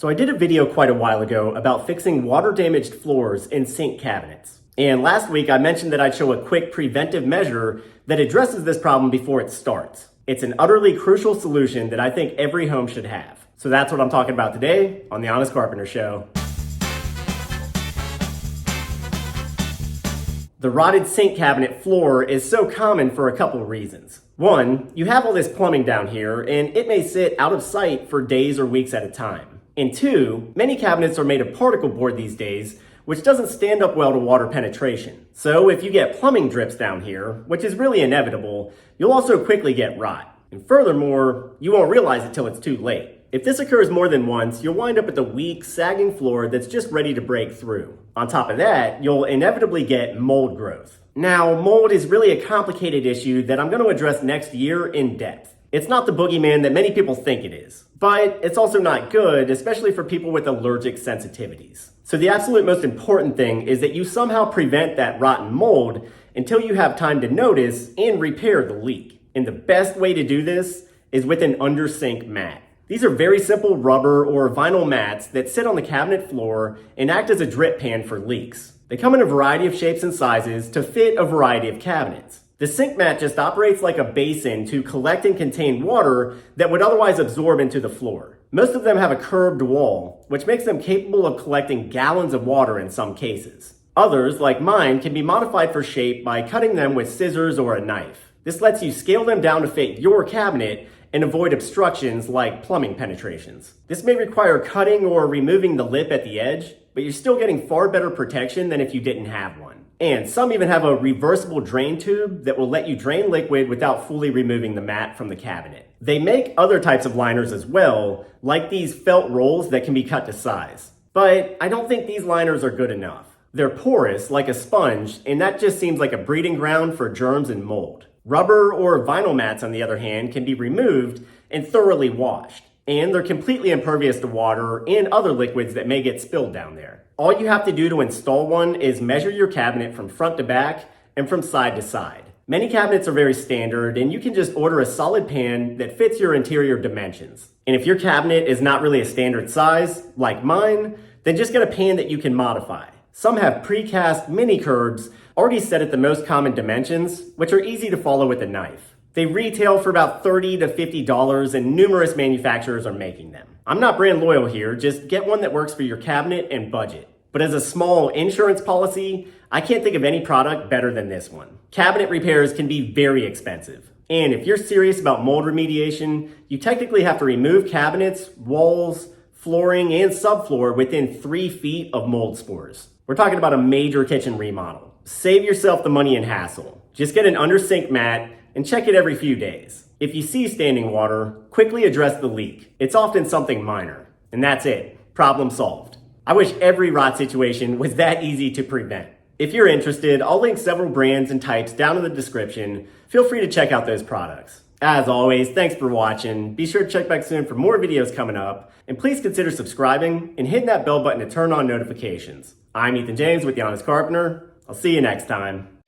So I did a video quite a while ago about fixing water-damaged floors in sink cabinets. And last week I mentioned that I'd show a quick preventive measure that addresses this problem before it starts. It's an utterly crucial solution that I think every home should have. So that's what I'm talking about today on the Honest Carpenter Show. The rotted sink cabinet floor is so common for a couple of reasons. One, you have all this plumbing down here and it may sit out of sight for days or weeks at a time. And two, many cabinets are made of particle board these days, which doesn't stand up well to water penetration. So if you get plumbing drips down here, which is really inevitable, you'll also quickly get rot. And furthermore, you won't realize it till it's too late. If this occurs more than once, you'll wind up with a weak, sagging floor that's just ready to break through. On top of that, you'll inevitably get mold growth. Now, mold is really a complicated issue that I'm going to address next year in depth. It's not the boogeyman that many people think it is, but it's also not good, especially for people with allergic sensitivities. So the absolute most important thing is that you somehow prevent that rotten mold until you have time to notice and repair the leak. And the best way to do this is with an under sink mat. These are very simple rubber or vinyl mats that sit on the cabinet floor and act as a drip pan for leaks. They come in a variety of shapes and sizes to fit a variety of cabinets. The sink mat just operates like a basin to collect and contain water that would otherwise absorb into the floor. Most of them have a curved wall, which makes them capable of collecting gallons of water in some cases. Others, like mine, can be modified for shape by cutting them with scissors or a knife. This lets you scale them down to fit your cabinet and avoid obstructions like plumbing penetrations. This may require cutting or removing the lip at the edge, but you're still getting far better protection than if you didn't have one. And some even have a reversible drain tube that will let you drain liquid without fully removing the mat from the cabinet. They make other types of liners as well, like these felt rolls that can be cut to size. But I don't think these liners are good enough. They're porous like a sponge, and that just seems like a breeding ground for germs and mold. Rubber or vinyl mats, on the other hand, can be removed and thoroughly washed. And they're completely impervious to water and other liquids that may get spilled down there. All you have to do to install one is measure your cabinet from front to back and from side to side. Many cabinets are very standard, and you can just order a solid pan that fits your interior dimensions. And if your cabinet is not really a standard size, like mine, then just get a pan that you can modify. Some have precast mini curbs already set at the most common dimensions, which are easy to follow with a knife. They retail for about $30 to $50 and numerous manufacturers are making them. I'm not brand loyal here, just get one that works for your cabinet and budget. But as a small insurance policy, I can't think of any product better than this one. Cabinet repairs can be very expensive. And if you're serious about mold remediation, you technically have to remove cabinets, walls, flooring, and subfloor within 3 feet of mold spores. We're talking about a major kitchen remodel. Save yourself the money and hassle. Just get an under sink mat and check it every few days. If you see standing water, quickly address the leak. It's often something minor. And that's it. Problem solved. I wish every rot situation was that easy to prevent. If you're interested, I'll link several brands and types down in the description. Feel free to check out those products. As always, thanks for watching. Be sure to check back soon for more videos coming up. And please consider subscribing and hitting that bell button to turn on notifications. I'm Ethan James with The Honest Carpenter. I'll see you next time.